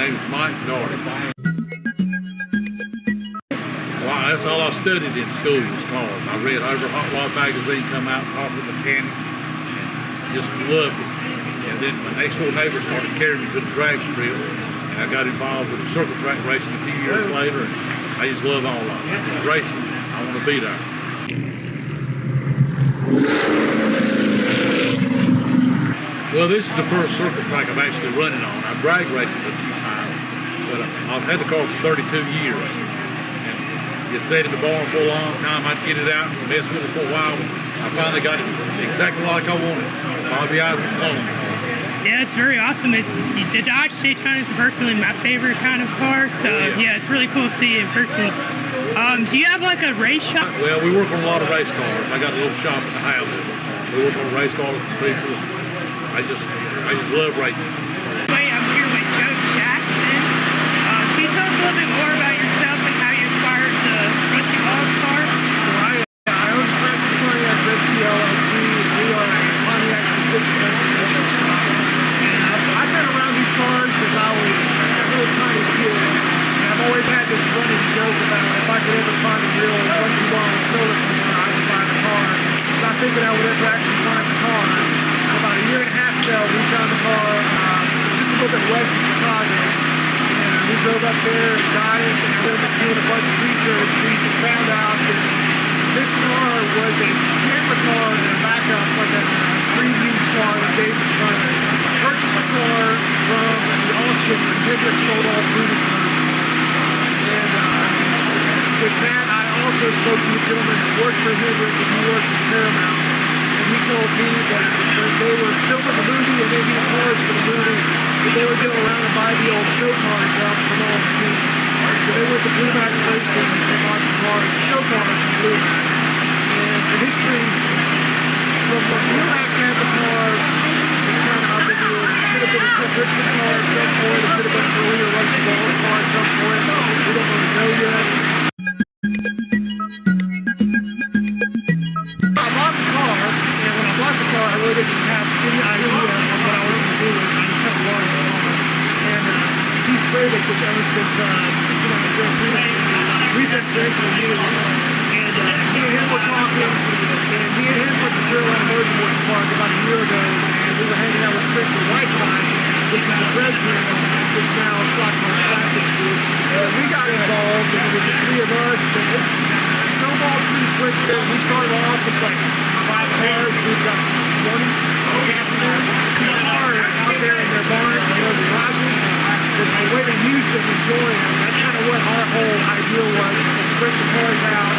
name is Mike Doherty. Well, that's all I studied in school was cars. I read over Hot Rod magazine, come out, talked with mechanics, just loved it. And then my next door neighbor started carrying me to the drag strip, and I got involved with circle track racing a few years later, and I just love all of it. It's racing. I want to be there. Well, this is the first circle track I've actually running on. I've drag raced it a few times, but I've had the car for 32 years. And you sat in the barn for a long time. I'd get it out and mess with it for a while. I finally got it exactly like I wanted. Bobby Isaac clone. Yeah, it's very awesome. The Dodge Daytona is personally my favorite kind of car, so yeah, it's really cool to see it in person. Do you have like a race shop? Well, we work on a lot of race cars. I got a little shop at the house. We work on race cars for people. I just love racing. Wait, I'm here with Joe Jackson. Can you tell us a little bit more about yourself and how you acquired the Rusty Balls car? Well, I own Classic Pontiac Rescue LLC. We are a Pontiac specific transportation shop. And I've been around these cars since I was a little tiny kid. And I've always had this running joke about if I could ever find a real Rusty Ball stolen from her, I would buy the car. Not thinking I would ever actually find the car. About a year and a half ago, we found the car just a little bit west of Chicago. And we drove up there and got it, and then doing a bunch of research, we found out that this car was a camper car and a backup, like a street use car that David's running. I purchased the car from the auction when Hendrick sold all through the car. And with that, I also spoke to a gentleman that worked for Hendrick and he worked for Paramount. He told me that when they were filming the movie and they needed cars for the movie, that they would go around and buy the old show cars out from all the teams. So they went to Blue Max Racing and they bought the car, the show cars from Blue Max. And the history from when Blue Max had the car, it's kind of up in the air. It could have been a Cliff Richmond car at some point, it could have been a Maria Rusty Balls car at some point. We don't really know yet. I really didn't have any idea of what I was going to do with it. I just kept learning the car. And Keith Bradick, which owns this 69 Grand Prix, we've been friends for years. And me and him were talking, and me and him went to Grill at Motorsports Park about a year ago, and we were hanging out with Christian Whiteside, which is the president of this now Stock Car Classics group. And we got involved, and it was the three of us, and it's snowballed pretty quick. We started off with like 5 cars, we've got 20 this afternoon. These cars out there in their barns and their garages, the way they use them, enjoy them, that's kind of what our whole idea was, to bring the cars out,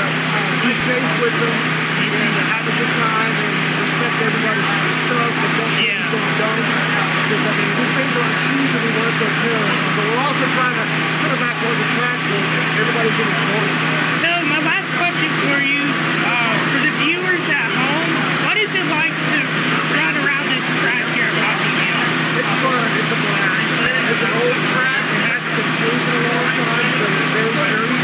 be safe with them, and have a good time, and respect everybody's stuff, but don't do anything dumb. Because, I mean, these things aren't cheap and we want to take care of them, but we're also trying to put them back on the track so everybody can enjoy it. So, my last question for you, for the viewers at home, what is it like to run around this track here at Rockingham? It's fun. It's a blast. It's an old track. It hasn't been paved in a long time, so it's very dirty.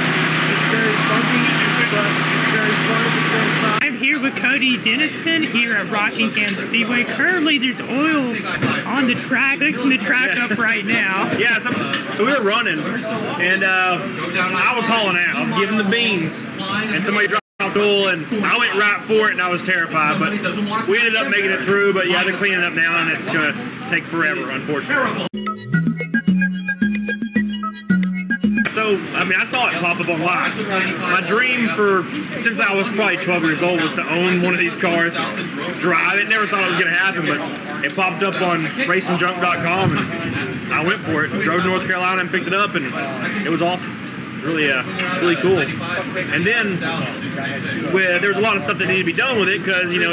It's very bumpy, but it's very fun at the same time. I'm here with Cody Dennison here at Rockingham Speedway. Currently, there's oil on the track, fixing the track up right now. Yeah, so we were running, and I was hauling out. I was giving the beans, and somebody dropped oil, and I went right for it, and I was terrified, but we ended up making it through. But yeah, they're cleaning it up now, and it's going to take forever, unfortunately. So, I mean, I saw it pop up online. My dream since I was probably 12 years old was to own one of these cars, drive it. Never thought it was going to happen, but it popped up on racingjunk.com, and I went for it. Drove to North Carolina and picked it up, and it was awesome. Really cool. And then there was a lot of stuff that needed to be done with it because, you know,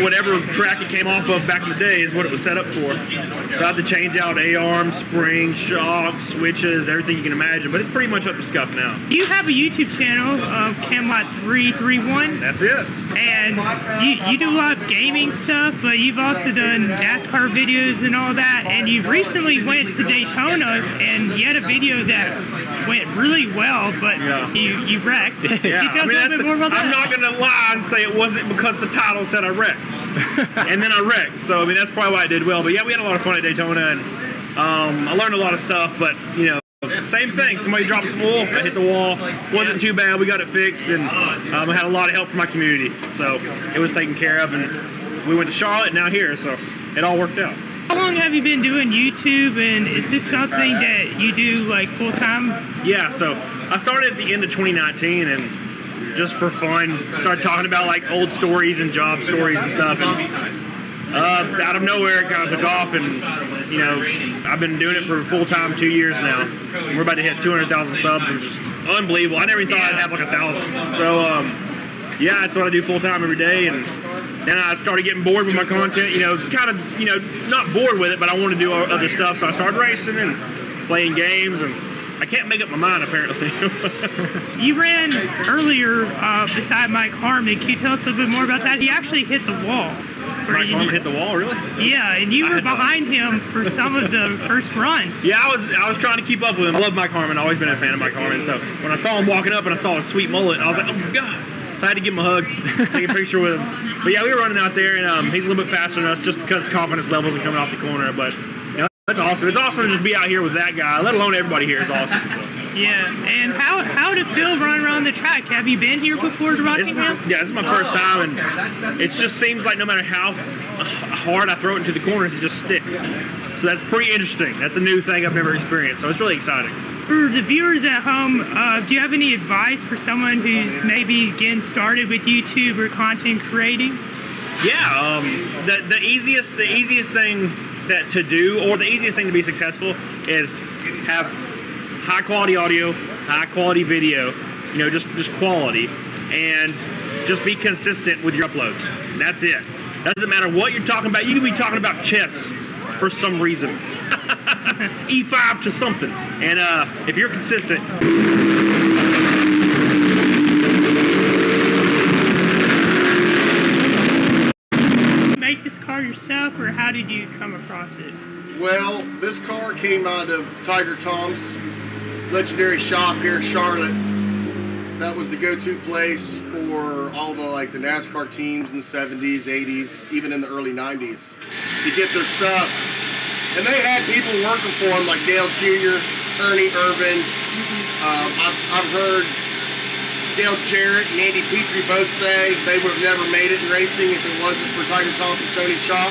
whatever track it came off of back in the day is what it was set up for. So I had to change out A-arms, springs, shocks, switches, everything you can imagine. But it's pretty much up to scuff now. You have a YouTube channel, Cwilyt331. That's it. And you do a lot of gaming stuff, but you've also done NASCAR videos and all that. And you recently went to Daytona, and you had a video that went really well, but you wrecked. Yeah. Can you tell us a little bit more about that? I'm not going to lie and say it wasn't because the title said I wrecked. And then I wrecked. So, I mean, that's probably why I did well. But yeah, we had a lot of fun at Daytona, and I learned a lot of stuff, but you know, same thing. Somebody dropped some oil, I hit the wall. Wasn't too bad. We got it fixed, and I had a lot of help from my community, so it was taken care of. And we went to Charlotte, and now here, so it all worked out. How long have you been doing YouTube, and is this something that you do like full time? Yeah, so I started at the end of 2019, and just for fun, started talking about like old stories and job stories and stuff. And out of nowhere, it kind of took off, and you know, I've been doing it for full time 2 years now. We're about to hit 200,000 subs, which is unbelievable. I never even thought I'd have like 1,000. So yeah, that's what I do full time every day, and then I started getting bored with my content. You know, kind of, you know, not bored with it, but I want to do other stuff. So I started racing and playing games, and I can't make up my mind apparently. You ran earlier beside Mike Harmon. Can you tell us a little bit more about that? He actually hit the wall. Mike Harmon hit the wall, really? Yeah, and you were behind him for some of the first run. Yeah, I was trying to keep up with him. I love Mike Harmon. I've always been a fan of Mike Harmon. So when I saw him walking up and I saw his sweet mullet, I was like, oh my God. So I had to give him a hug, take a picture with him. But yeah, we were running out there, and he's a little bit faster than us just because confidence levels are coming off the corner. But you know, that's awesome. It's awesome to just be out here with that guy, let alone everybody here is awesome. So. Yeah, and how did it feel running around the track? Have you been here before to Rockingham? Yeah, this is my first time, and it just seems like no matter how hard I throw it into the corners, it just sticks. So that's pretty interesting. That's a new thing I've never experienced, so it's really exciting. For the viewers at home, do you have any advice for someone who's maybe getting started with YouTube or content creating? Yeah, the easiest thing to do, or the easiest thing to be successful, is have high quality audio, high quality video, you know, just quality, and just be consistent with your uploads. That's it. Doesn't matter what you're talking about. You can be talking about chess for some reason. E5 to something. And if you're consistent. Make this car yourself, or how did you come across it? Well, this car came out of Tiger Tom's legendary shop here in Charlotte. That was the go-to place for all the the NASCAR teams in the 70s, 80s, even in the early 90s to get their stuff. And they had people working for them like Dale Jr., Ernie Irvin. I've heard Dale Jarrett and Andy Petrie both say they would have never made it in racing if it wasn't for Tiger Tom and Stoney's shop.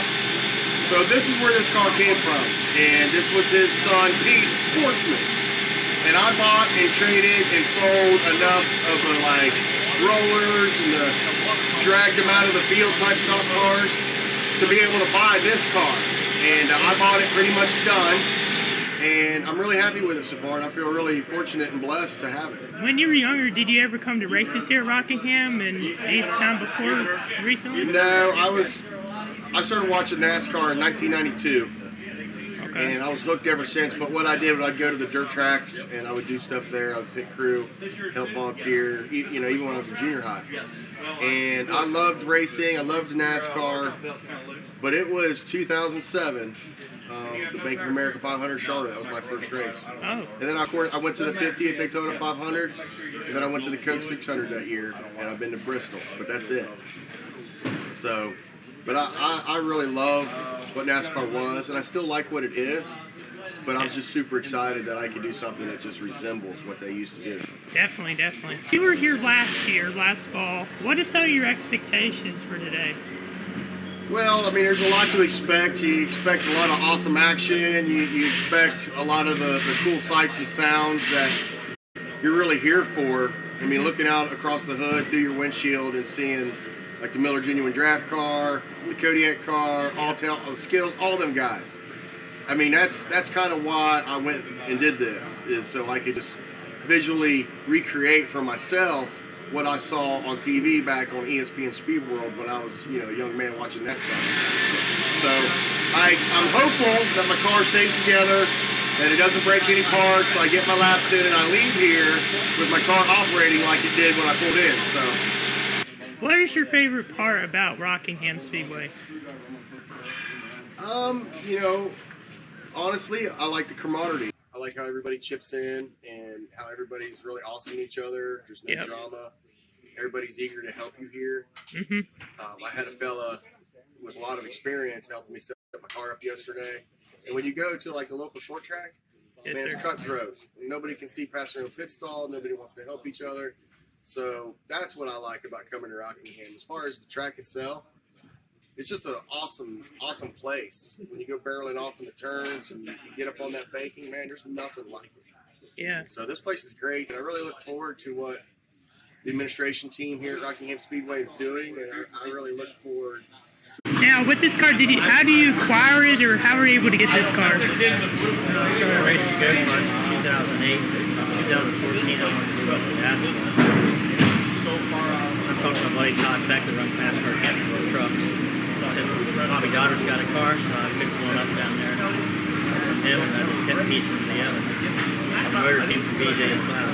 So this is where this car came from. And this was his son, Pete's Sportsman. And I bought and traded and sold enough of the rollers and the dragged them out of the field type stock cars to be able to buy this car. And I bought it pretty much done. And I'm really happy with it so far, and I feel really fortunate and blessed to have it. When you were younger, did you ever come to races here at Rockingham, and any time before recently? No, I started watching NASCAR in 1992. Okay. And I was hooked ever since, but what I did was I'd go to the dirt tracks and I would do stuff there. I would pit crew, help volunteer, you know, even when I was in junior high. And I loved racing, I loved NASCAR, but it was 2007, the Bank of America 500 Charlotte. That was my first race. Oh. And then, of course, I went to the 50 at Daytona 500, and then I went to the Coke 600 that year, and I've been to Bristol, but that's it. So... But I really love what NASCAR was, and I still like what it is, but I'm just super excited that I can do something that just resembles what they used to do. Definitely, definitely. You were here last fall. What are some of your expectations for today? Well, I mean, there's a lot to expect. You expect a lot of awesome action. You expect a lot of the cool sights and sounds that you're really here for. I mean, looking out across the hood through your windshield and seeing like the Miller Genuine Draft car, the Kodiak car, the Skills, all them guys. I mean, that's kind of why I went and did this, is so I could just visually recreate for myself what I saw on TV back on ESPN Speed World when I was, a young man watching NASCAR. So I'm hopeful that my car stays together, that it doesn't break any parts, so I get my laps in and I leave here with my car operating like it did when I pulled in. So. What is your favorite part about Rockingham Speedway? Honestly, I like the camaraderie. I like how everybody chips in and how everybody's really awesome to each other. There's no drama. Everybody's eager to help you here. Mm-hmm. I had a fella with a lot of experience helping me set my car up yesterday. And when you go to like a local short track, Yes, man, it's sir. cutthroat. Nobody can see past their own pit stall. Nobody wants to help each other. So that's what I like about coming to Rockingham. As far as the track itself, it's just an awesome, awesome place. When you go barreling off in the turns and you get up on that banking, man, there's nothing like it. Yeah. So this place is great, and I really look forward to what the administration team here at Rockingham Speedway is doing, and I really look forward. Now, with this car, how do you acquire it, or how were you able to get this car? I started racing go-karts in 2008. 2014, I wanted to move up to NASCAR. I talked to my buddy Todd Beck that runs NASCAR Camping World Trucks. He said, Bobby Goddard's got a car, so I picked one up down there from him, and I just kept piecing together. The motor came from BJ and Cloud.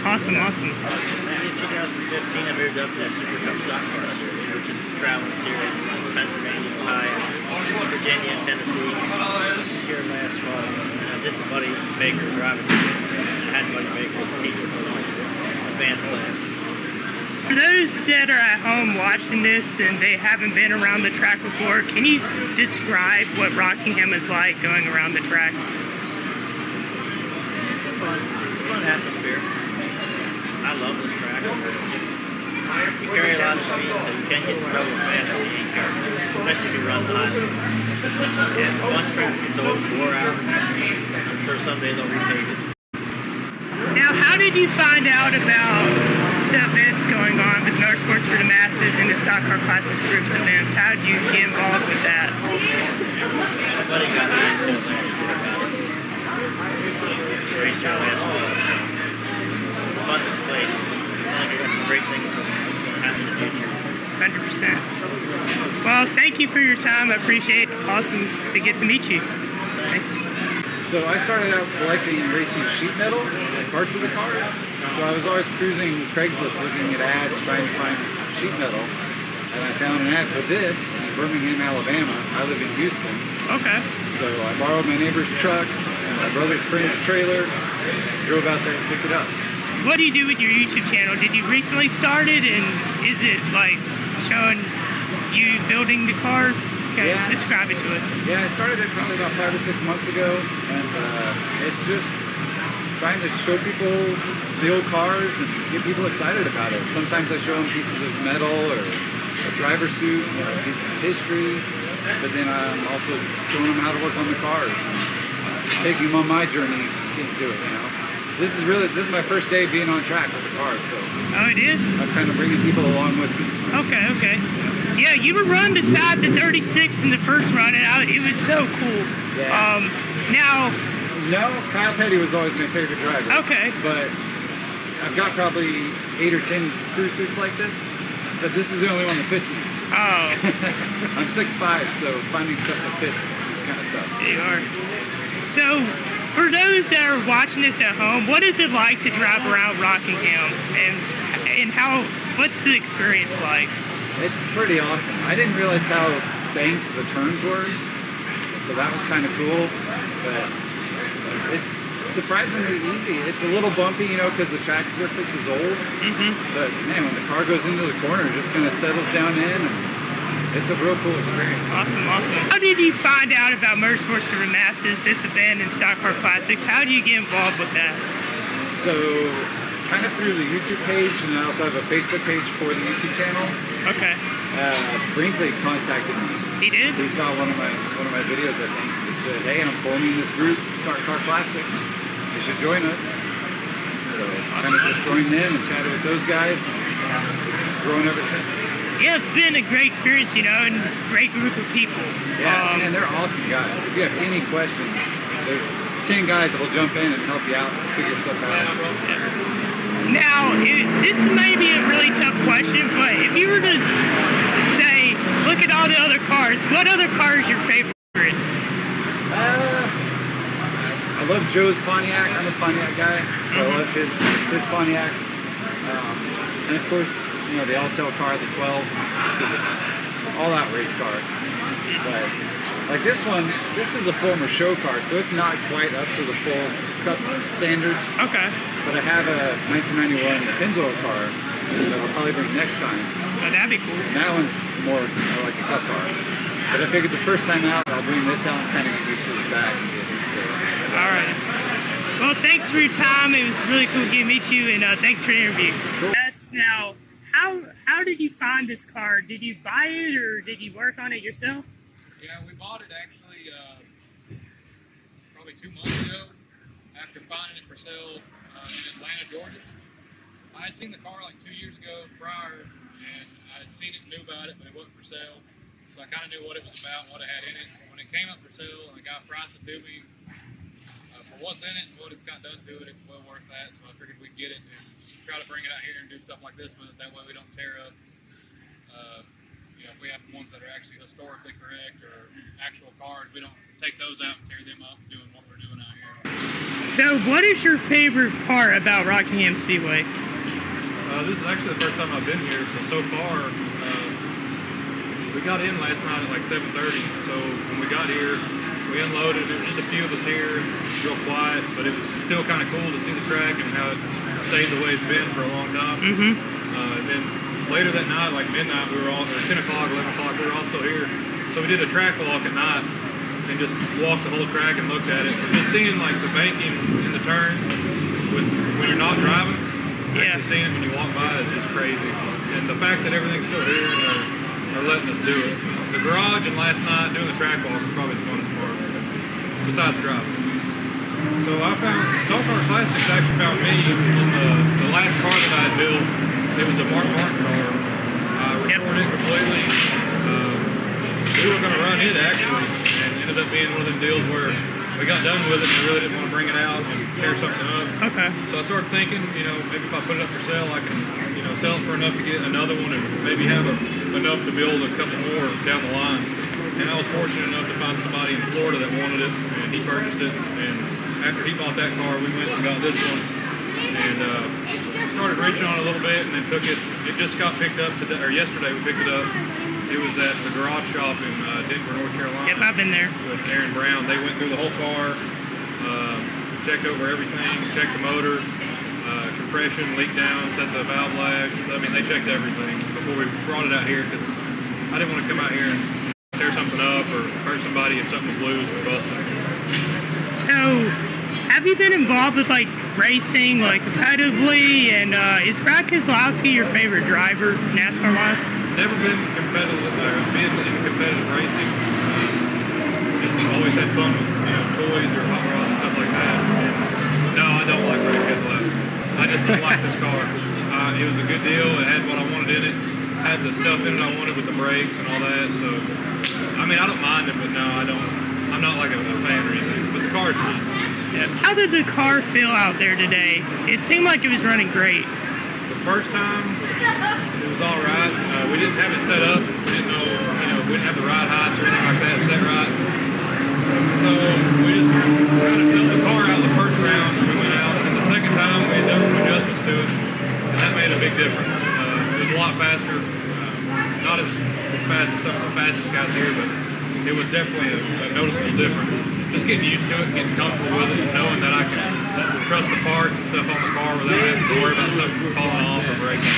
Awesome, awesome. In 2015, I moved up to the Super Cup Stock Car Series, which is a traveling series that runs Pennsylvania, Ohio, Virginia, Tennessee. Here last fall, and I did the Buddy Baker driving. I had Buddy Baker as a teacher for the advanced class. For those that are at home watching this and they haven't been around the track before, can you describe what Rockingham is like going around the track? It's a fun atmosphere. I love this track. You carry a lot of speed, so you can't get in trouble fast when you ain't careful, especially if you run hot. Yeah, it's a fun track. It's old, wore out. I'm sure someday they'll repave it. Now, how did you find out about the events going on with Motorsports for the Masses and the Stock Car Classics Groups events? How did you get involved with that? My buddy got me into it last year about it. Race car last fall. It's a fun place. It sounds like we got some great things that's going to happen in the future. 100%. Well, thank you for your time. I appreciate it. Awesome to get to meet you. Thank you. So I started out collecting and racing sheet metal, parts of the cars. So I was always cruising Craigslist looking at ads trying to find sheet metal. And I found an ad for this in Birmingham, Alabama. I live in Houston. Okay. So I borrowed my neighbor's truck and my brother's friend's trailer, drove out there and picked it up. What do you do with your YouTube channel? Did you recently start it, and is it like showing you building the car? Okay, Yeah. describe it to us. Yeah, I started it probably about 5 or 6 months ago, and it's just trying to show people the old cars and get people excited about it. Sometimes I show them pieces of metal or a driver suit, pieces of history, but then I'm also showing them how to work on the cars and taking them on my journey into it, This is my first day being on track with the cars, so Oh, it is? I'm kind of bringing people along with me. Okay, okay. Yeah, you were running beside the 36 in the first run, and it was so cool. Yeah. Now, No, Kyle Petty was always my favorite driver. okay. But I've got probably 8 or 10 crew suits like this, but this is the only one that fits me. Oh, I'm 6'5", so finding stuff that fits is kind of tough. there you are. So, for those that are watching this at home, what is it like to drive around Rockingham, and what's the experience like? It's pretty awesome. I didn't realize how banked the turns were, so that was kind of cool, but it's surprisingly easy. It's a little bumpy, because the track surface is old, but man, when the car goes into the corner, it just kind of settles down in, and it's a real cool experience. Awesome, awesome. How did you find out about Motorsports for the Masses, this event, and Stock Car Classics? How do you get involved with that? So, kind of through the YouTube page, and I also have a Facebook page for the YouTube channel. Okay. Brinkley contacted me. He did? He saw one of my videos, I think. He said, "Hey, I'm forming this group, Stock Car Classics. You should join us." So I kind of just joined them and chatted with those guys, and it's grown ever since. Yeah, it's been a great experience, and a great group of people. Yeah, and they're awesome guys. If you have any questions, there's 10 guys that will jump in and help you out and figure stuff out. Now, this may be a really tough question, but if you were to say, look at all the other cars, what other car is your favorite? I love Joe's Pontiac. I'm a Pontiac guy, so I love his Pontiac. And of course, the Altel car, the 12, just because it's all-out race car. But like this one, this is a former show car, so it's not quite up to the full Cup standards. Okay. But I have a 1991 Pennzoil car that I'll probably bring next time. Oh, that'd be cool. And that one's more like a Cup car. But I figured the first time out, I'll bring this out and kind of get used to the track and get used to it. All right. Well, thanks for your time. It was really cool getting to meet you, and thanks for the interview. Yes. Now, how did you find this car? Did you buy it, or did you work on it yourself? Yeah, we bought it actually probably 2 months ago after finding it for sale in Atlanta, Georgia. I had seen the car like 2 years ago prior, and I had seen it, knew about it, but it wasn't for sale. So I kind of knew what it was about, what it had in it. When it came up for sale and the guy priced it to me, for what's in it and what it's got done to it, it's well worth that. So I figured we'd get it and try to bring it out here and do stuff like this with it. That way we don't tear up. If we have ones that are actually historically correct or actual cars, we don't take those out and tear them up doing what we're doing out here. So, what is your favorite part about Rockingham Speedway? This is actually the first time I've been here, so far, we got in last night at like 7:30, so when we got here, we unloaded. There was just a few of us here, real quiet, but it was still kind of cool to see the track and how it's stayed the way it's been for a long time. And then later that night, like midnight, we were all, or 10 o'clock, 11 o'clock, we were all still here. So we did a track walk at night and just walked the whole track and looked at it. And just seeing like the banking in the turns when you're not driving, actually seeing it when you walk by is just crazy. And the fact that everything's still here and they're letting us do it. The garage and last night doing the track walk was probably the funnest part, besides driving. So I found, Stock Car Classics actually found me on the last car that I had built. It was a Mark Martin car. I recorded it completely. We were going to run it actually, and it ended up being one of them deals where we got done with it and really didn't want to bring it out and tear something up. Okay. So I started thinking, maybe if I put it up for sale, I can, sell it for enough to get another one and maybe have enough to build a couple more down the line. And I was fortunate enough to find somebody in Florida that wanted it, and he purchased it. And after he bought that car, we went and got this one, and started wrenching on it a little bit, and then took it. It just got picked up today, or yesterday we picked it up. It was at the garage shop in Denver, North Carolina. Yep, I've been there. With Aaron Brown. They went through the whole car, checked over everything, checked the motor, compression, leak down, set the valve lash. I mean, they checked everything before we brought it out here, because I didn't want to come out here and tear something up or hurt somebody if something was loose or busted. So, have you been involved with like racing, like competitively? And is Brad Keselowski your favorite driver, NASCAR-wise? Never been competitive, been in competitive racing. Just always had fun with toys or hot rods and stuff like that. No, I don't like Brad Keselowski. I just like this car. It was a good deal. It had what I wanted in it. Had the stuff in it I wanted with the brakes and all that. So, I mean, I don't mind it, but no, I don't. I'm not like a fan or anything. But the car's nice. Yeah. How did the car feel out there today? It seemed like it was running great. The first time it was all right. We didn't have it set up. We didn't know, we didn't have the ride heights or anything like that set right. So we just kind of filled the car out the first round. We went out, and the second time we had done some adjustments to it, and that made a big difference. It was a lot faster, not as fast as some of the fastest guys here, but it was definitely a noticeable difference. Just getting used to it, getting comfortable with it, and knowing that I can trust the parts and stuff on the car without having to worry about something falling off or breaking.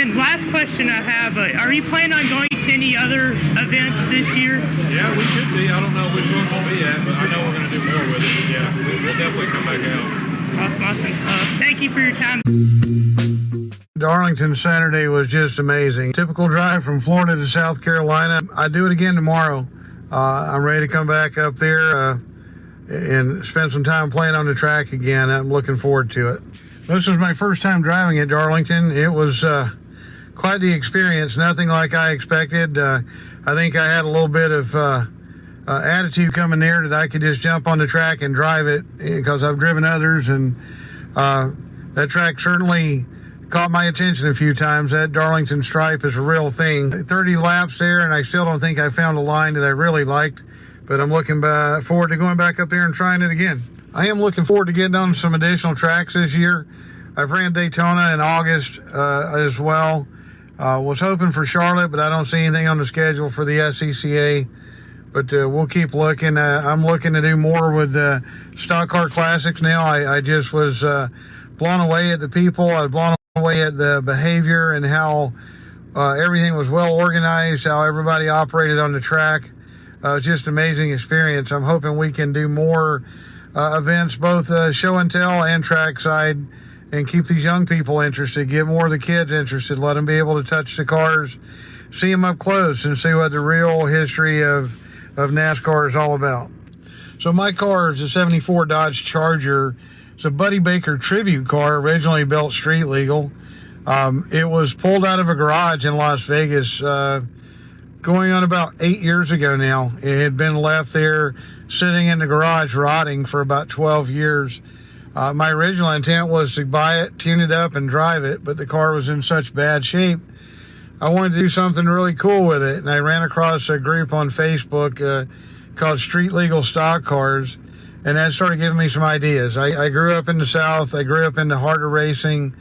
And last question I have, are you planning on going to any other events this year? Yeah, we should be. I don't know which ones we'll be at, but I know we're going to do more with it. Yeah, we'll definitely come back out. Awesome. Thank you for your time. Darlington Saturday was just amazing. Typical drive from Florida to South Carolina. I do it again tomorrow. I'm ready to come back up there and spend some time playing on the track again. I'm looking forward to it. This was my first time driving at Darlington. It was quite the experience, nothing like I expected. I think I had a little bit of attitude coming there that I could just jump on the track and drive it, because I've driven others, and that track certainly caught my attention a few times. That Darlington stripe is a real thing. 30 laps there, and I still don't think I found a line that I really liked, but I'm looking forward to going back up there and trying it again. I am looking forward to getting on some additional tracks this year. I've ran Daytona in August as well. Was hoping for Charlotte, but I don't see anything on the schedule for the SCCA. But we'll keep looking. I'm looking to do more with Stock Car Classics now. I just was blown away at the people. I was blown away at the behavior and how Everything was well organized, how everybody operated on the track. It's just an amazing experience. I'm hoping we can do more events, both show and tell and trackside, and keep these young people interested, get more of the kids interested, let them be able to touch the cars, see them up close, and see what the real history of NASCAR is all about. So my car is a 74 Dodge Charger. It's a Buddy Baker tribute car, originally built street legal. It was pulled out of a garage in Las Vegas going on about 8 years ago now. It had been left there sitting in the garage rotting for about 12 years. My original intent was to buy it, tune it up, and drive it, but the car was in such bad shape. I wanted to do something really cool with it, and I ran across a group on Facebook called Street Legal Stock Cars, and that started giving me some ideas. I grew up in the South. I grew up in the heart of racing,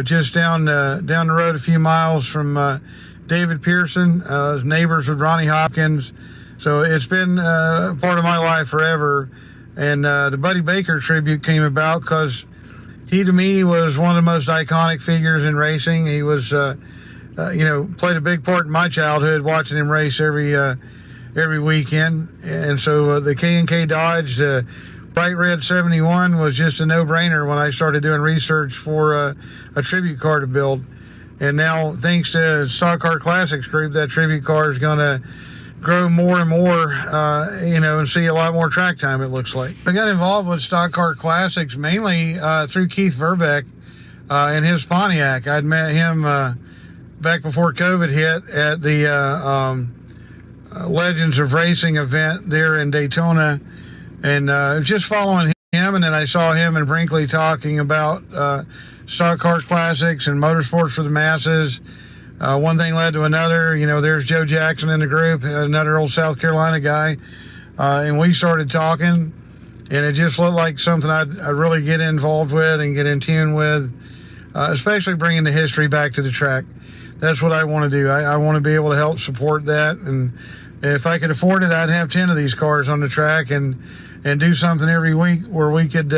just down the road a few miles from David Pearson, neighbors with Ronnie Hopkins. So it's been part of my life forever. And the Buddy Baker tribute came about because he, to me, was one of the most iconic figures in racing. He was, played a big part in my childhood, watching him race every weekend. And so the K&K Dodge, Bright Red 71 was just a no-brainer when I started doing research for a tribute car to build. And now, thanks to Stock Car Classics Group, that tribute car is going to grow more and more, and see a lot more track time, it looks like. I got involved with Stock Car Classics mainly through Keith Verbeck and his Pontiac. I'd met him back before COVID hit at the Legends of Racing event there in Daytona, and just following him, and then I saw him and Brinkley talking about Stock Car Classics and motorsports for the masses. One thing led to another. There's Joe Jackson in the group, another old South Carolina guy, and we started talking, and it just looked like something I'd really get involved with and get in tune with, especially bringing the history back to the track. That's what I want to do. I want to be able to help support that, and if I could afford it, I'd have 10 of these cars on the track and do something every week where we could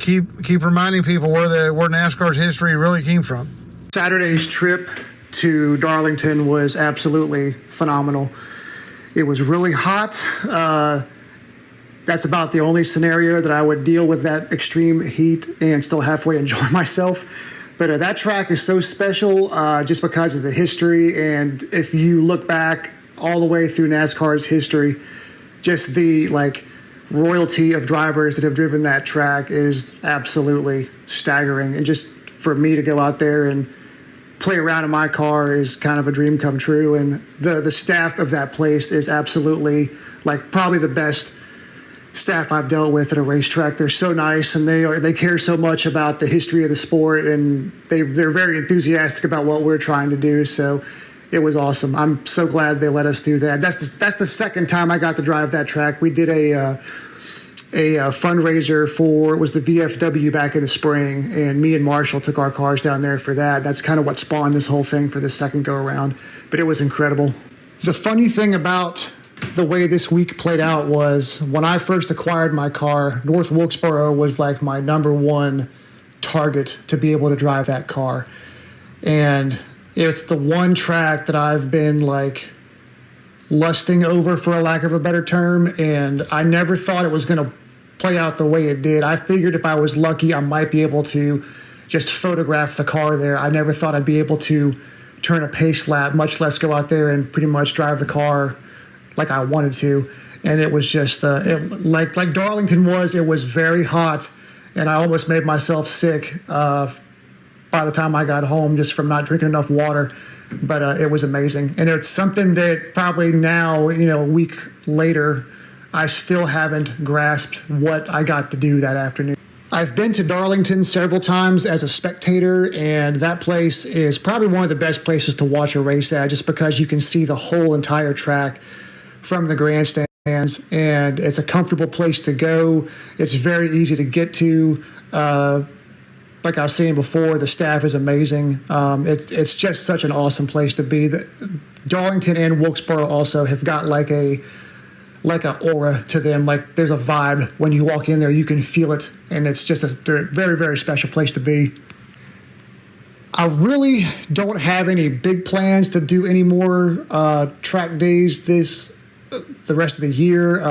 keep reminding people where NASCAR's history really came from. Saturday's trip to Darlington was absolutely phenomenal. It was really hot. That's about the only scenario that I would deal with that extreme heat and still halfway enjoy myself. But that track is so special just because of the history. And if you look back all the way through NASCAR's history, just the royalty of drivers that have driven that track is absolutely staggering. And just for me to go out there and play around in my car is kind of a dream come true. And the staff of that place is absolutely probably the best staff I've dealt with at a racetrack. They're so nice, and they care so much about the history of the sport, and they're very enthusiastic about what we're trying to do. So it was awesome. I'm so glad they let us do that. That's the second time I got to drive that track. We did a fundraiser for, it was the VFW back in the spring, and me and Marshall took our cars down there for that. That's kind of what spawned this whole thing for the second go around, but it was incredible. The funny thing about the way this week played out was when I first acquired my car, North Wilkesboro was my number one target to be able to drive that car. And it's the one track that I've been lusting over, for a lack of a better term, and I never thought it was going to play out the way it did. I figured if I was lucky, I might be able to just photograph the car there. I never thought I'd be able to turn a pace lap, much less go out there and pretty much drive the car like I wanted to. And it was just, like Darlington was, it was very hot, and I almost made myself sick by the time I got home just from not drinking enough water. But it was amazing. And it's something that probably now, a week later, I still haven't grasped what I got to do that afternoon. I've been to Darlington several times as a spectator, and that place is probably one of the best places to watch a race at, just because you can see the whole entire track from the grandstands, and it's a comfortable place to go. It's very easy to get to. Like I was saying before, the staff is amazing. It's just such an awesome place to be. Darlington and Wilkesboro also have got a aura to them. There's a vibe when you walk in there, you can feel it, and it's just a very, very special place to be. I really don't have any big plans to do any more track days the rest of the year.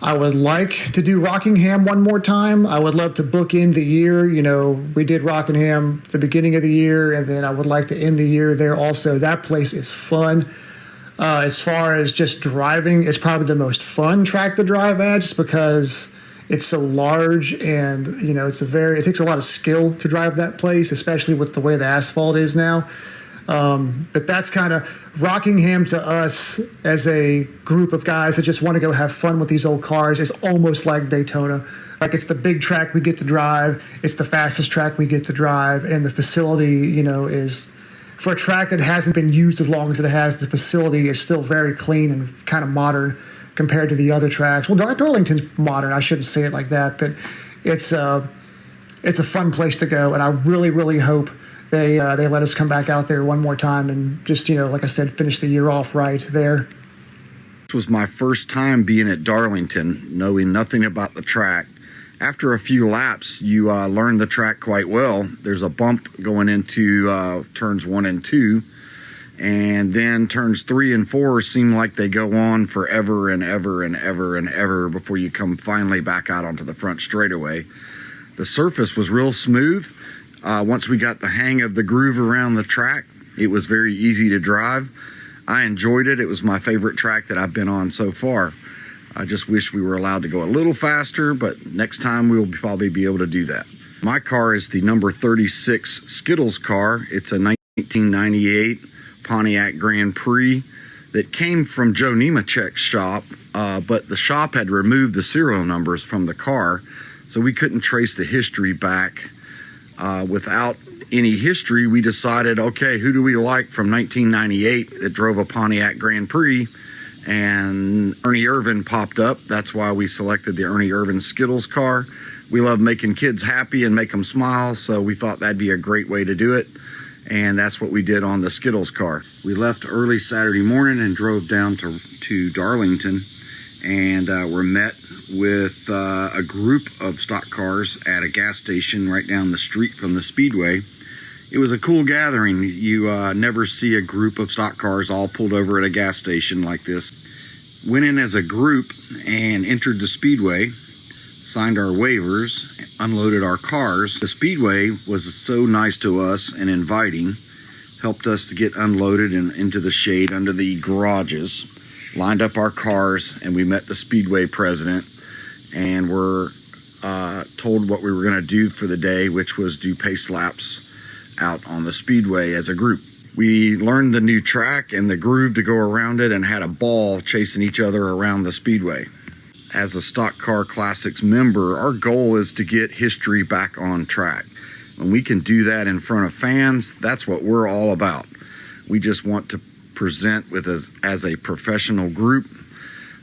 I would like to do Rockingham one more time. I would love to book in the year. You know, we did Rockingham the beginning of the year, and then I would like to end the year there also. That place is fun. As far as just driving, it's probably the most fun track to drive at, just because it's so large, and you know, it takes a lot of skill to drive that place, especially with the way the asphalt is now. But that's kind of Rockingham to us as a group of guys that just want to go have fun with these old cars. Is almost like Daytona. Like, it's the big track we get to drive. It's the fastest track we get to drive. And the facility, you know, is, for a track that hasn't been used as long as it has, the facility is still very clean and kind of modern compared to the other tracks. Well, Darlington's modern. I shouldn't say it like that, but it's a fun place to go. And I really, really hope they let us come back out there one more time and just, you know, like I said, finish the year off right there. This was my first time being at Darlington, knowing nothing about the track. After a few laps, you learn the track quite well. There's a bump going into turns 1 and 2, and then turns 3 and 4 seem like they go on forever and ever and ever and ever before you come finally back out onto the front straightaway. The surface was real smooth. Once we got the hang of the groove around the track, it was very easy to drive. I enjoyed it. It was my favorite track that I've been on so far. I just wish we were allowed to go a little faster, but next time we'll probably be able to do that. My car is the number 36 Skittles car. It's a 1998 Pontiac Grand Prix that came from Joe Nemechek's shop, but the shop had removed the serial numbers from the car, so we couldn't trace the history back. Without any history, we decided, okay, who do we like from 1998 that drove a Pontiac Grand Prix? And Ernie Irvan popped up. That's why we selected the Ernie Irvan Skittles car. We love making kids happy and make them smile, so we thought that'd be a great way to do it. And that's what we did on the Skittles car. We left early Saturday morning and drove down to Darlington, and were met with a group of stock cars at a gas station right down the street from the Speedway. It was a cool gathering. You never see a group of stock cars all pulled over at a gas station like this. Went in as a group and entered the Speedway, signed our waivers, unloaded our cars. The Speedway was so nice to us and inviting, helped us to get unloaded and into the shade under the garages, lined up our cars, and we met the Speedway president and were told what we were going to do for the day, which was do pace laps out on the Speedway as a group. We learned the new track and the groove to go around it and had a ball chasing each other around the Speedway. As a Stock Car Classics member, our goal is to get history back on track. When we can do that in front of fans, that's what we're all about. We just want to present with us as a professional group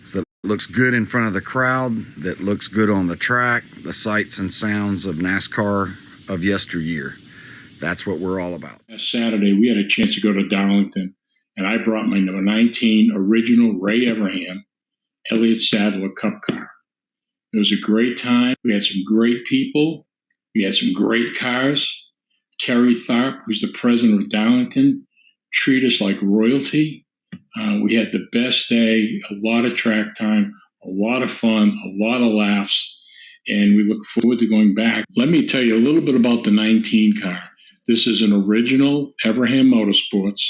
so that it looks good in front of the crowd, that looks good on the track, the sights and sounds of NASCAR of yesteryear. That's what we're all about. Last Saturday, we had a chance to go to Darlington, and I brought my number 19 original Ray Evernham Elliott Sadler Cup car. It was a great time. We had some great people. We had some great cars. Kerry Tharp, who's the president of Darlington, treated us like royalty. We had the best day, a lot of track time, a lot of fun, a lot of laughs, and we look forward to going back. Let me tell you a little bit about the 19 car. This is an original Evernham Motorsports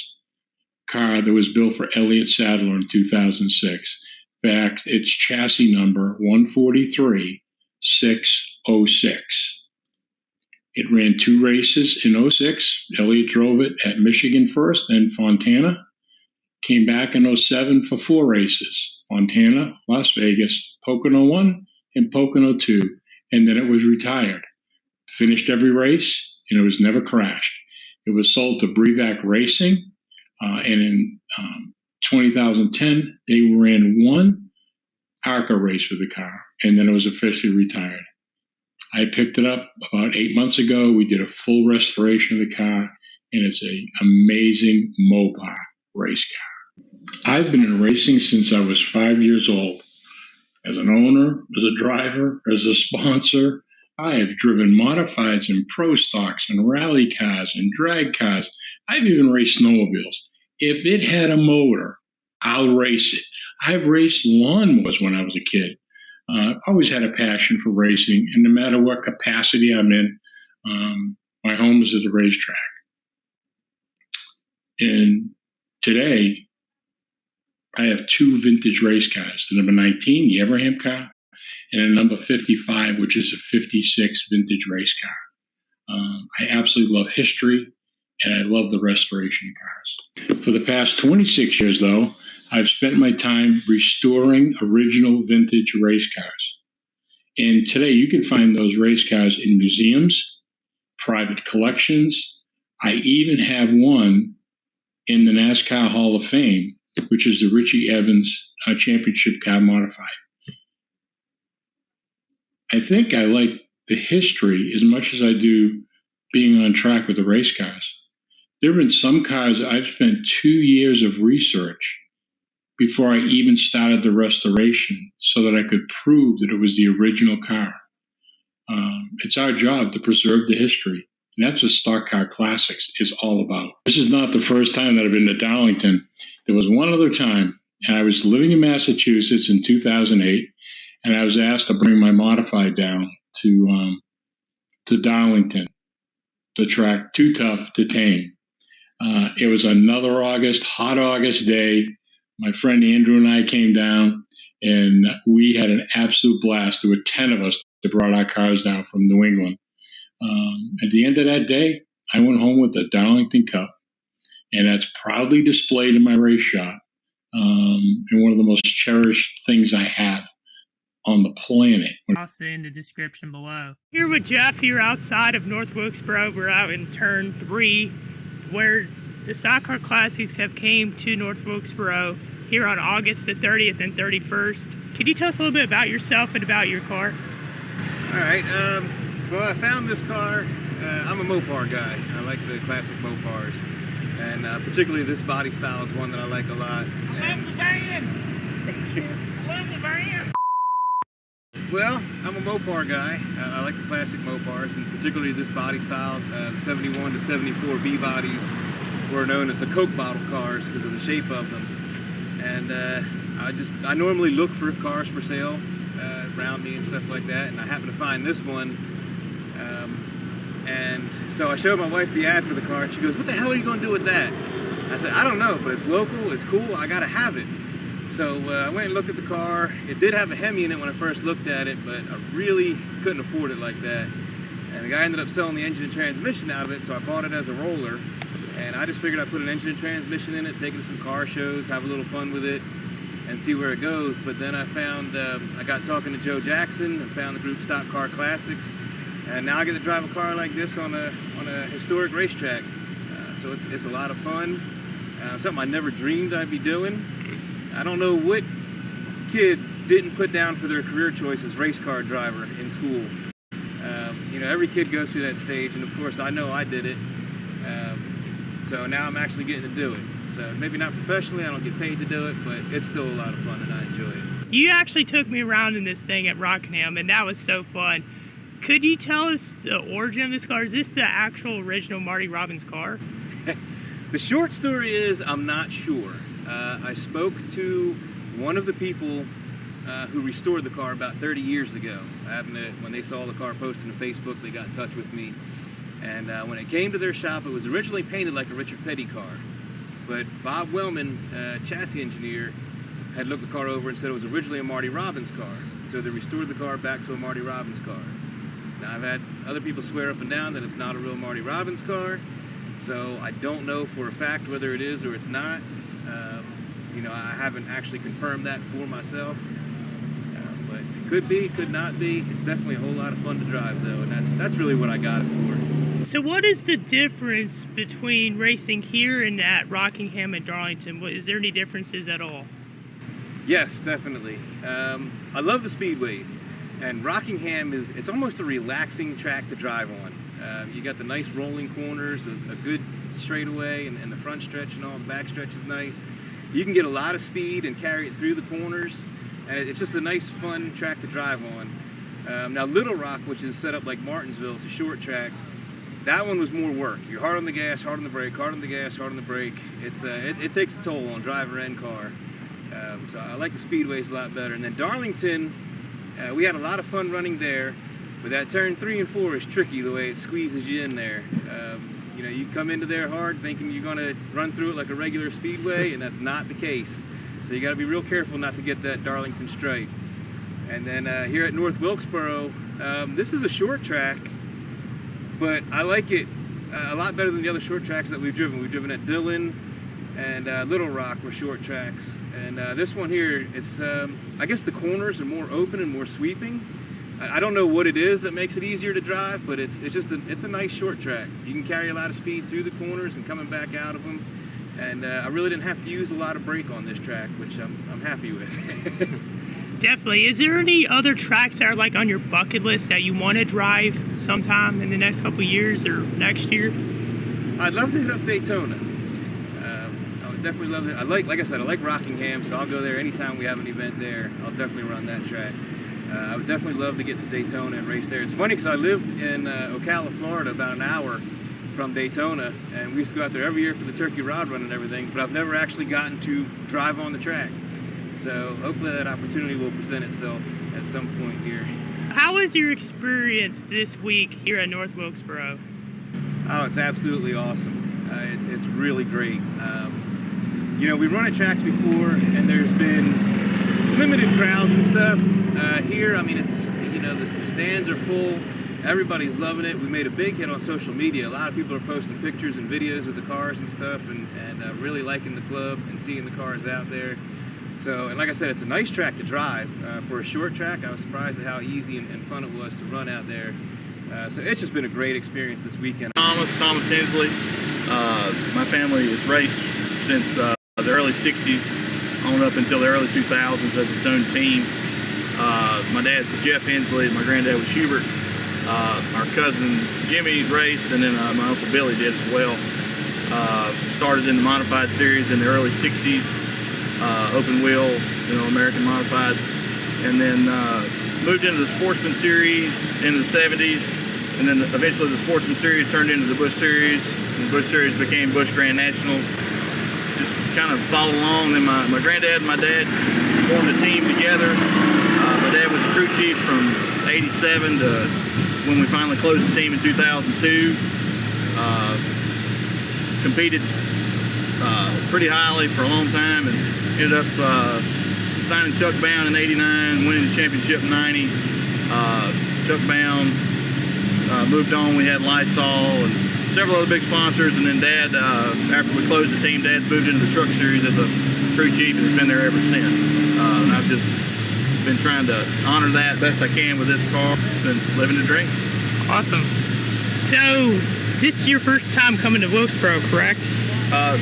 car that was built for Elliott Sadler in 2006. In fact, its chassis number 143606. It ran 2 races in 06. Elliott drove it at Michigan first, then Fontana. Came back in 07 for 4 races. Fontana, Las Vegas, Pocono 1, and Pocono 2. And then it was retired. Finished every race, and it was never crashed. It was sold to Brevac Racing, and in 2010, they ran 1 ARCA race with the car, and then it was officially retired. I picked it up about 8 months ago. We did a full restoration of the car, and it's an amazing Mopar race car. I've been in racing since I was 5 years old. As an owner, as a driver, as a sponsor, I have driven modifieds and pro stocks and rally cars and drag cars. I've even raced snowmobiles. If it had a motor, I'll race it. I've raced lawnmowers when I was a kid. Always had a passion for racing, and no matter what capacity I'm in, my home is at the racetrack. And today, I have 2 vintage race cars, the number 19, the Abraham car, and a number 55, which is a 56 vintage race car. I absolutely love history, and I love the restoration cars. For the past 26 years, though, I've spent my time restoring original vintage race cars. And today you can find those race cars in museums, private collections. I even have one in the NASCAR Hall of Fame, which is the Richie Evans Championship Car Modified. I think I like the history as much as I do being on track with the race cars. There have been some cars I've spent 2 years of research before I even started the restoration so that I could prove that it was the original car. It's our job to preserve the history. And that's what Stock Car Classics is all about. This is not the first time that I've been to Darlington. There was one other time, and I was living in Massachusetts in 2008, and I was asked to bring my modified down to Darlington, the track Too Tough to Tame. It was another hot August day. My friend Andrew and I came down, and we had an absolute blast. There were 10 of us that brought our cars down from New England. At the end of that day, I went home with the Darlington Cup, and that's proudly displayed in my race shop, and one of the most cherished things I have on the planet. Also in the description below. Here with Jeff here outside of North Wilkesboro. We're out in turn 3 where the Stock Car Classics have came to North Wilkesboro here on August the 30th and 31st. Could you tell us a little bit about yourself and about your car? All right, well, I found this car. I'm a Mopar guy. I like the classic Mopars, and particularly this body style is one that I like a lot. I love the band! I love the band! Well, I'm a Mopar guy. I like the classic Mopars, and particularly this body style. The 71 to 74 B bodies were known as the Coke bottle cars because of the shape of them. And I normally look for cars for sale around me and stuff like that, and I happened to find this one. And so I showed my wife the ad for the car, and she goes, "What the hell are you going to do with that?" I said, "I don't know, but it's local, it's cool, I got to have it." So I went and looked at the car. It did have a Hemi in it when I first looked at it, but I really couldn't afford it like that. And the guy ended up selling the engine and transmission out of it, so I bought it as a roller. And I just figured I'd put an engine and transmission in it, take it to some car shows, have a little fun with it, and see where it goes. But then I found, I got talking to Joe Jackson, and found the group Stock Car Classics, and now I get to drive a car like this on a historic racetrack. So it's a lot of fun. Something I never dreamed I'd be doing. I don't know what kid didn't put down for their career choice as race car driver in school. You know, every kid goes through that stage, and of course I know I did it. So now I'm actually getting to do it. So maybe not professionally, I don't get paid to do it, but it's still a lot of fun and I enjoy it. You actually took me around in this thing at Rockingham, and that was so fun. Could you tell us the origin of this car? Is this the actual original Marty Robbins car? The short story is I'm not sure. I spoke to one of the people who restored the car about 30 years ago. When they saw the car posted on Facebook, they got in touch with me. And when it came to their shop, it was originally painted like a Richard Petty car. But Bob Wellman, chassis engineer, had looked the car over and said it was originally a Marty Robbins car. So they restored the car back to a Marty Robbins car. Now I've had other people swear up and down that it's not a real Marty Robbins car. So I don't know for a fact whether it is or it's not. You know, I haven't actually confirmed that for myself. But it could be, could not be. It's definitely a whole lot of fun to drive though, and that's really what I got it for. So what is the difference between racing here and at Rockingham and Darlington? Is there any differences at all? Yes, definitely. I love the speedways, and Rockingham it's almost a relaxing track to drive on. You got the nice rolling corners, a good straightaway, and the front stretch and all, the back stretch is nice. You can get a lot of speed and carry it through the corners, and it's just a nice, fun track to drive on. Now Little Rock, which is set up like Martinsville, it's a short track. That one was more work. You're hard on the gas, hard on the brake, hard on the gas, hard on the brake. It takes a toll on driver and car. So I like the speedways a lot better. And then Darlington, we had a lot of fun running there, but that turn 3 and 4 is tricky the way it squeezes you in there. You know, you come into there hard thinking you're gonna run through it like a regular speedway, and that's not the case. So you gotta be real careful not to get that Darlington stripe. And then here at North Wilkesboro, this is a short track, but I like it a lot better than the other short tracks that we've driven. We've driven at Dillon and Little Rock were short tracks. And this one here, it's, I guess the corners are more open and more sweeping. I don't know what it is that makes it easier to drive, but it's a nice short track. You can carry a lot of speed through the corners and coming back out of them. And I really didn't have to use a lot of brake on this track, which I'm happy with. Definitely. Is there any other tracks that are like on your bucket list that you want to drive sometime in the next couple of years or next year? I'd love to hit up Daytona. I would definitely love it. Like I said, I like Rockingham, so I'll go there anytime we have an event there. I'll definitely run that track. I would definitely love to get to Daytona and race there. It's funny because I lived in Ocala, Florida, about an hour from Daytona, and we used to go out there every year for the turkey rod run and everything, but I've never actually gotten to drive on the track. So hopefully that opportunity will present itself at some point here. How was your experience this week here at North Wilkesboro? Oh, it's absolutely awesome. It's really great. You know, we've run at tracks before, and there's been limited crowds and stuff. Here, I mean, it's, you know, the stands are full. Everybody's loving it. We made a big hit on social media. A lot of people are posting pictures and videos of the cars and stuff, and really liking the club and seeing the cars out there. So, and like I said, it's a nice track to drive. For a short track, I was surprised at how easy and fun it was to run out there. So it's just been a great experience this weekend. Thomas Hensley. My family has raced since the early 60s on up until the early 2000s as its own team. My dad was Jeff Hensley, my granddad was Hubert. Our cousin Jimmy raced, and then my Uncle Billy did as well. Started in the modified series in the early 60s, open wheel, you know, American modifieds, and then moved into the Sportsman series in the 70s, and then eventually the Sportsman series turned into the Busch series, and the Busch series became Busch Grand National. Just kind of followed along. Then my granddad and my dad formed a team together. My dad was a crew chief from 87 to when we finally closed the team in 2002. Competed pretty highly for a long time, and ended up signing Chuck Bound in 89, winning the championship in 90. Chuck Bound moved on. We had Lysol and several other big sponsors, and then Dad, after we closed the team, Dad moved into the truck series as a crew chief and has been there ever since. And I've just been trying to honor that best I can with this car. Been living the dream. Awesome. So, this is your first time coming to Wilkesboro, correct?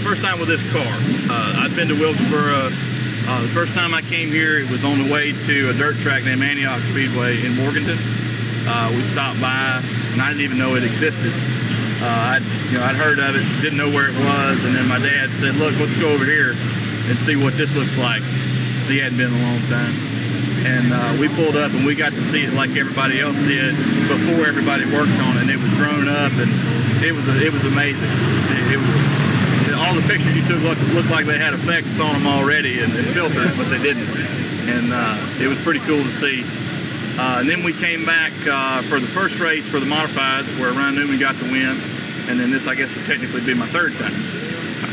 First time with this car. I've been to Wilkesboro. The first time I came here, it was on the way to a dirt track named Antioch Speedway in Morganton. We stopped by, and I didn't even know it existed. I'd heard of it, didn't know where it was, and then my dad said, "Look, let's go over here and see what this looks like." Because he hadn't been in a long time. And we pulled up, and we got to see it like everybody else did before everybody worked on it. And it was grown up, and it was amazing. It was all the pictures you took looked like they had effects on them already and filters, but they didn't. And it was pretty cool to see. And then we came back for the first race for the modifieds, where Ryan Newman got the win. And then this, I guess, would technically be my third time.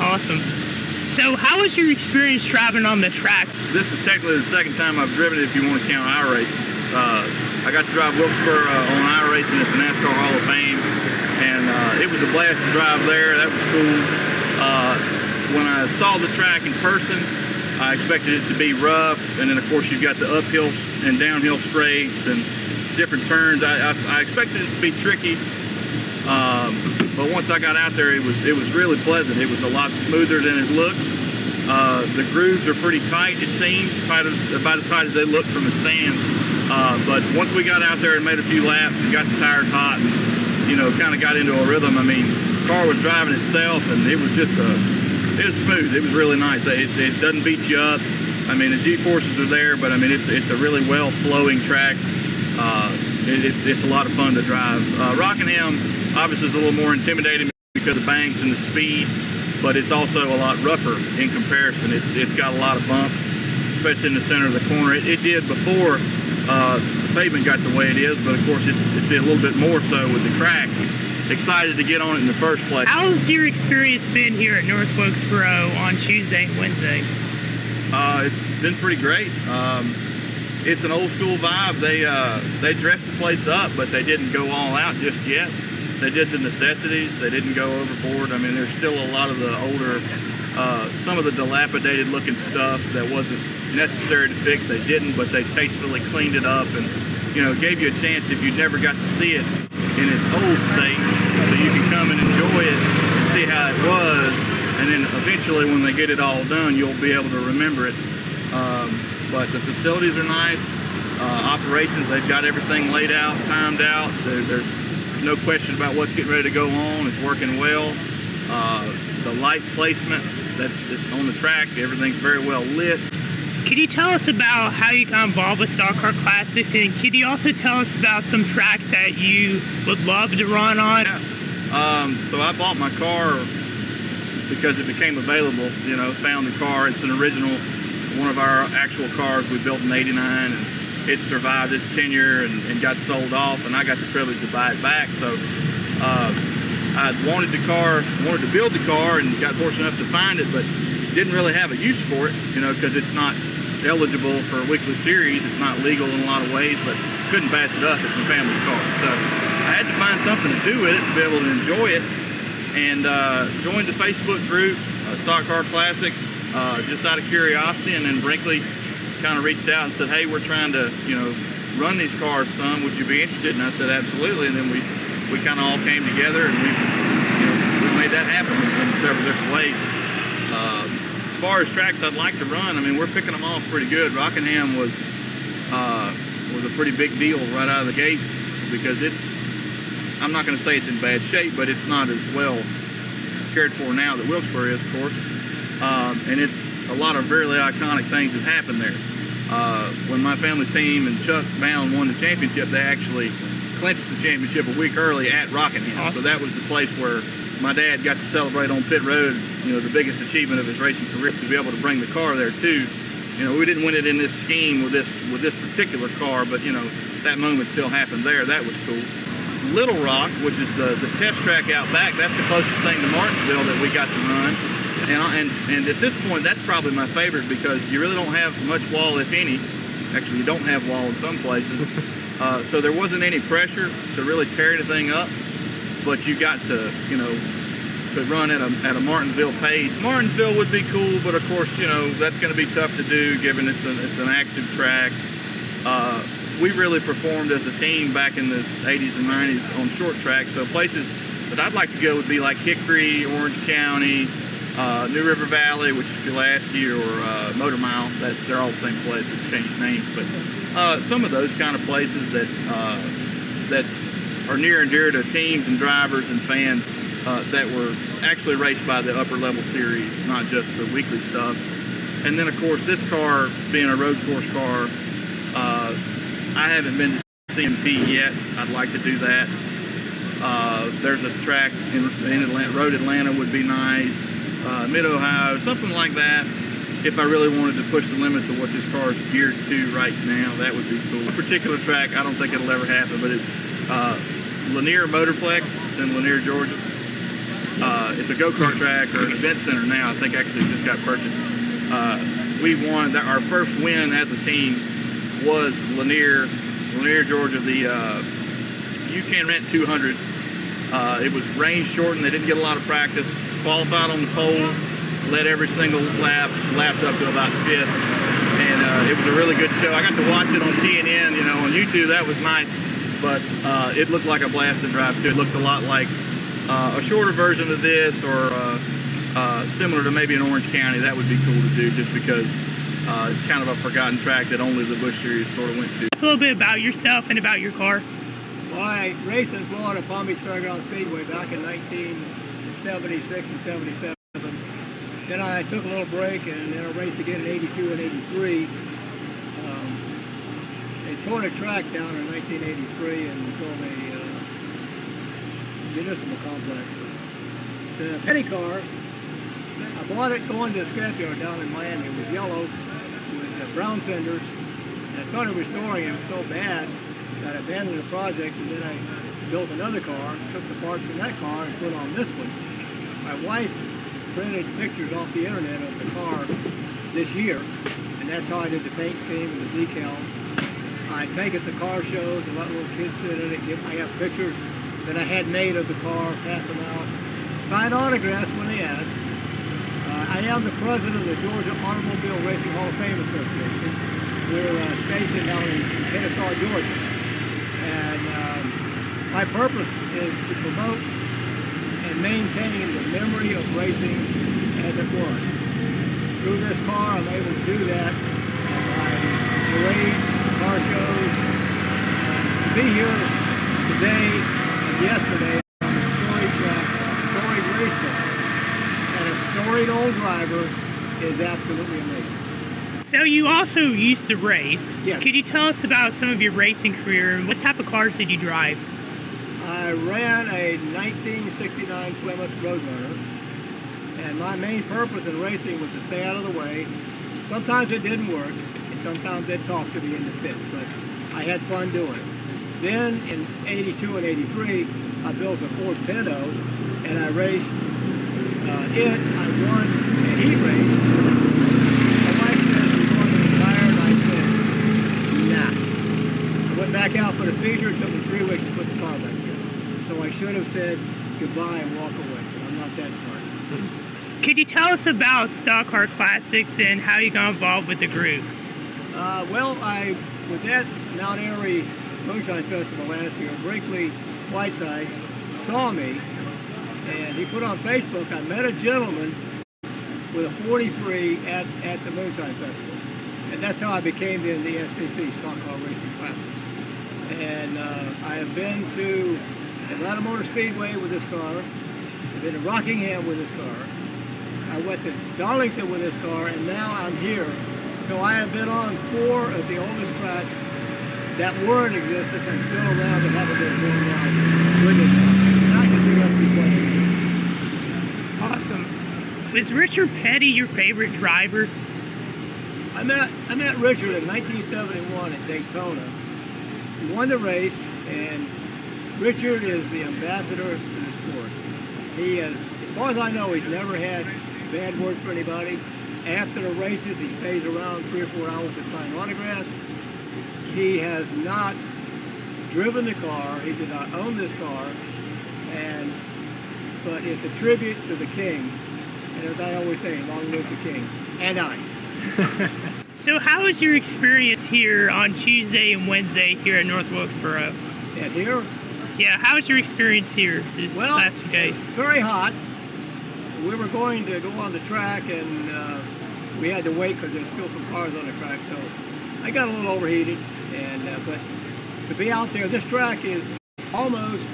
Awesome. So how was your experience driving on the track? This is technically the second time I've driven it if you want to count iRacing. I got to drive Wilkesboro on iRacing at the NASCAR Hall of Fame, and it was a blast to drive there. That was cool. When I saw the track in person, I expected it to be rough, and then of course you've got the uphill and downhill straights and different turns. I expected it to be tricky, but once I got out there, it was really pleasant. It was a lot smoother than it looked. The grooves are pretty tight, it seems, about as tight as they look from the stands. But once we got out there and made a few laps and got the tires hot, and kind of got into a rhythm. I mean, the car was driving itself, and it was just it was smooth. It was really nice. It doesn't beat you up. I mean, the G-forces are there, but I mean, it's a really well-flowing track. It's a lot of fun to drive. Rockingham obviously is a little more intimidating because of the banks and the speed, but it's also a lot rougher in comparison. It's got a lot of bumps, especially in the center of the corner. It did before the pavement got the way it is, but of course it's a little bit more so with the crack. Excited to get on it in the first place. How's your experience been here at North Wilkesboro on Tuesday and Wednesday? It's been pretty great. It's an old school vibe. They dressed the place up, but they didn't go all out just yet. They did the necessities. They didn't go overboard. I mean, there's still a lot of the older, some of the dilapidated looking stuff that wasn't necessary to fix. They didn't, but they tastefully cleaned it up and, you know, gave you a chance if you never got to see it in its old state, so you can come and enjoy it and see how it was, and then eventually when they get it all done, you'll be able to remember it. But the facilities are nice. Operations, they've got everything laid out, timed out. There's no question about what's getting ready to go on. It's working well. The light placement that's on the track, everything's very well lit. Could you tell us about how you got involved with Stock Car Classics, and could you also tell us about some tracks that you would love to run on? Yeah. So I bought my car because it became available. You know, found the car. It's an original, one of our actual cars we built in '89, and it survived its tenure and got sold off, and I got the privilege to buy it back. So I wanted the car, wanted to build the car, and got fortunate enough to find it, but didn't really have a use for it, you know, because it's not eligible for a weekly series. It's not legal in a lot of ways, but couldn't pass it up. It's my family's car. So I had to find something to do with it to be able to enjoy it, and joined the Facebook group, Stock Car Classics, just out of curiosity. And then Brinkley kind of reached out and said, hey, we're trying to, you know, run these cars some. Would you be interested? And I said, absolutely. And then we kind of all came together, and we made that happen in several different ways. As far as tracks I'd like to run, I mean, we're picking them off pretty good. Rockingham was a pretty big deal right out of the gate, because I'm not going to say it's in bad shape, but it's not as well cared for now that Wilkesboro is, of course. And it's a lot of really iconic things have happened there. When my family's team and Chuck Bound won the championship, they actually clinched the championship a week early at Rockingham. Awesome. So that was the place where my dad got to celebrate on pit road, you know, the biggest achievement of his racing career, to be able to bring the car there too. You know, we didn't win it in this scheme with this particular car, but you know, that moment still happened there. That was cool. Little Rock, which is the test track out back, that's the closest thing to Martinsville that we got to run. And at this point, that's probably my favorite, because you really don't have much wall, if any. Actually, you don't have wall in some places. So there wasn't any pressure to really tear anything up, but you got to, you know, to run at a Martinsville pace. Martinsville would be cool, but of course, you know, that's going to be tough to do given it's an active track. We really performed as a team back in the 80s and 90s on short track, so places that I'd like to go would be like Hickory, Orange County, New River Valley, which is Pulaski, or Motor Mile. They're all the same place. It's changed names, but some of those kind of places that are near and dear to teams and drivers and fans that were actually raced by the upper level series, not just the weekly stuff. And then of course, this car being a road course car, I haven't been to CMP yet. I'd like to do that. There's a track in Atlanta, Road Atlanta would be nice. Mid-Ohio, something like that. If I really wanted to push the limits of what this car is geared to right now, that would be cool. A particular track, I don't think it'll ever happen, but it's Lanier Motorplex. It's in Lanier, Georgia. It's a go-kart track, or an event center now. I think actually it just got purchased. We won, our first win as a team was Lanier, Georgia. The You Can Rent 200. It was range shortened. They didn't get a lot of practice. Qualified on the pole, led every single lap, lapped up to about 5th, and it was a really good show. I got to watch it on TNN, you know, on YouTube. That was nice, but it looked like a blast to drive too. It looked a lot like a shorter version of this, or similar to maybe an Orange County. That would be cool to do, just because it's kind of a forgotten track that only the Busch Series sort of went to. Tell us a little bit about yourself and about your car. Well, I raced in Florida, Palm Beach Fairgrounds Speedway back in 1976 and 77. Then I took a little break, and then I raced again in 82 and 83. They tore a track down in 1983 and built a municipal complex. The penny car, I bought it going to a scrapyard down in Miami. It was yellow with brown fenders. And I started restoring it. It was so bad that I abandoned the project, and then I built another car, took the parts from that car and put on this one. My wife printed pictures off the internet of the car this year, and that's how I did the paint scheme and the decals. I take it to car shows and let little kids sit in it. I have pictures that I had made of the car, pass them out, sign autographs when they ask. I am the president of the Georgia Automobile Racing Hall of Fame Association. We're stationed out in Kennesaw, Georgia. And my purpose is to promote and maintain the memory of racing as it was. Through this car, I'm able to do that at my parades, car shows. To be here today and yesterday on the storied track, a storied race day, and a storied old driver is absolutely amazing. So you also used to race. Yes. Could you tell us about some of your racing career and what type of cars did you drive? I ran a 1969 Plymouth Roadrunner, and my main purpose in racing was to stay out of the way. Sometimes it didn't work, and sometimes they'd talk to me in the pit, but I had fun doing it. Then in 82 and 83, I built a Ford Pinto, and I raced I won a heat race. My wife said, "You're going to retire," and I said, nah. I went back out for the feature. It took me 3 weeks to put the car back together. So I should have said goodbye and walk away, but I'm not that smart. Could you tell us about Stock Car Classics and how you got involved with the group? Well, I was at Mount Airy Moonshine Festival last year. Brinkley Whiteside saw me, and he put on Facebook, I met a gentleman with a 43 at the Moonshine Festival. And that's how I became in the SCC, Stock Car Racing Classics. And I have been to Atlanta Motor Speedway with this car. I've been to Rockingham with this car. I went to Darlington with this car, and now I'm here. So I have been on 4 of the oldest tracks that were in existence and still around and haven't been going around with this car. And I consider that to be quite amazing. Awesome. Was Richard Petty your favorite driver? I met Richard in 1971 at Daytona. He won the race, and Richard is the ambassador to the sport. He has, as far as I know, he's never had a bad word for anybody. After the races, he stays around 3 or 4 hours to sign autographs. He has not driven the car. He did not own this car, but it's a tribute to the king. And as I always say, long live the king. And I. So how was your experience here on Tuesday and Wednesday here at North Wilkesboro? And here? Yeah, how was your experience here this last few days? Very hot. We were going to go on the track, and we had to wait because there's still some cars on the track, so I got a little overheated. But to be out there, this track is almost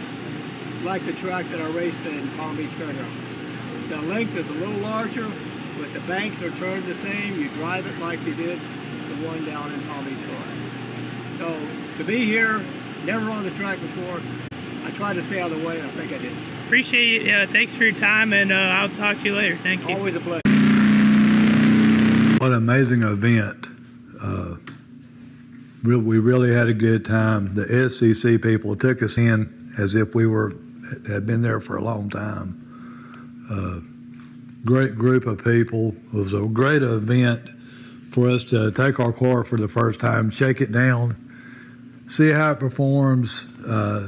like the track that I raced in Palm Beach Fairgrounds. The length is a little larger, but the banks are turned the same. You drive it like you did the one down in Palm Beach Florida. So to be here, never on the track before, I tried to stay out of the way, and I think I did. Appreciate it. Thanks for your time, and I'll talk to you later. Thank you. Always a pleasure. What an amazing event. We really had a good time. The SCC people took us in as if we had been there for a long time. Great group of people. It was a great event for us to take our car for the first time, shake it down, see how it performs,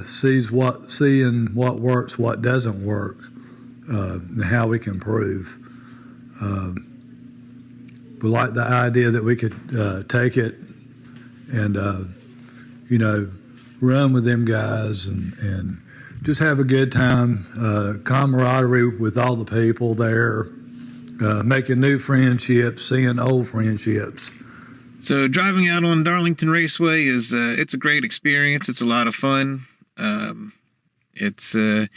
seeing what works, what doesn't work, and how we can improve. We like the idea that we could take it and run with them guys and just have a good time, camaraderie with all the people there, making new friendships, seeing old friendships. So driving out on Darlington Raceway is it's a great experience. It's a lot of fun. It's a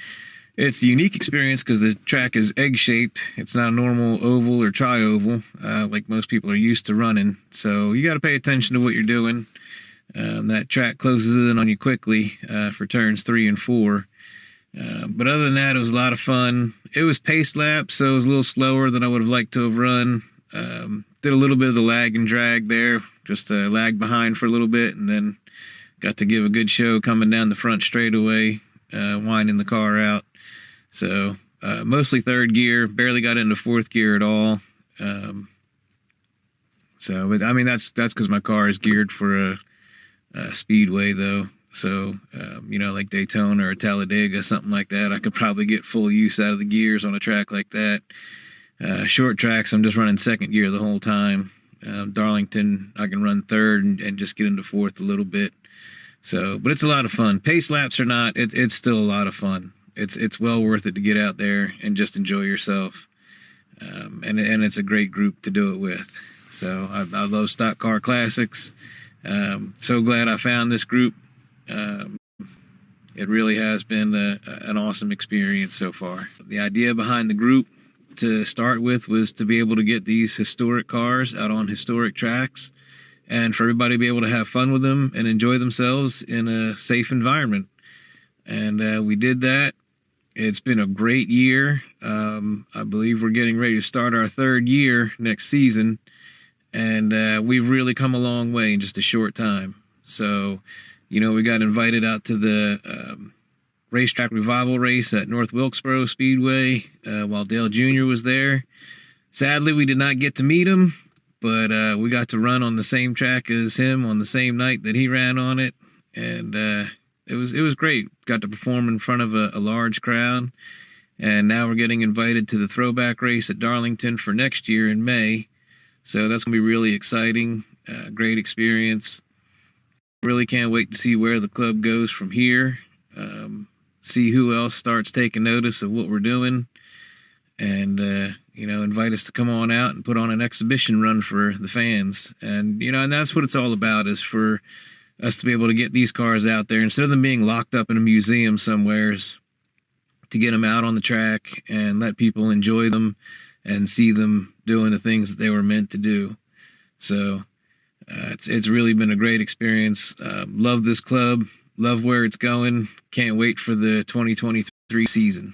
unique experience because the track is egg-shaped. It's not a normal oval or tri-oval like most people are used to running. So you got to pay attention to what you're doing. That track closes in on you quickly for turns 3 and 4. But other than that, it was a lot of fun. It was pace laps, so it was a little slower than I would have liked to have run. Did a little bit of the lag and drag there, just lagged behind for a little bit, and then got to give a good show coming down the front straightaway, winding the car out. So mostly third gear, barely got into fourth gear at all. But I mean, that's because my car is geared for a speedway though. So, like Daytona or Talladega, something like that, I could probably get full use out of the gears on a track like that. Short tracks, I'm just running second gear the whole time. Darlington, I can run third and just get into fourth a little bit. So, but it's a lot of fun. Pace laps or not, it's still a lot of fun. It's well worth it to get out there and just enjoy yourself. And it's a great group to do it with. So I love stock car classics. So glad I found this group. It really has been an awesome experience so far. The idea behind the group to start with was to be able to get these historic cars out on historic tracks and for everybody to be able to have fun with them and enjoy themselves in a safe environment. And we did that. It's been a great year. I believe we're getting ready to start our third year next season. And we've really come a long way in just a short time. So, we got invited out to the racetrack revival race at North Wilkesboro Speedway while Dale Jr. was there. Sadly, we did not get to meet him, but we got to run on the same track as him on the same night that he ran on it. And it was great. Got to perform in front of a large crowd. And now we're getting invited to the throwback race at Darlington for next year in May. So that's going to be really exciting. Great experience. Really can't wait to see where the club goes from here. See who else starts taking notice of what we're doing. And, invite us to come on out and put on an exhibition run for the fans. And, and that's what it's all about, is for us to be able to get these cars out there instead of them being locked up in a museum somewheres, to get them out on the track and let people enjoy them and see them doing the things that they were meant to do. So it's really been a great experience. Love this club. Love where it's going. Can't wait for the 2023 season.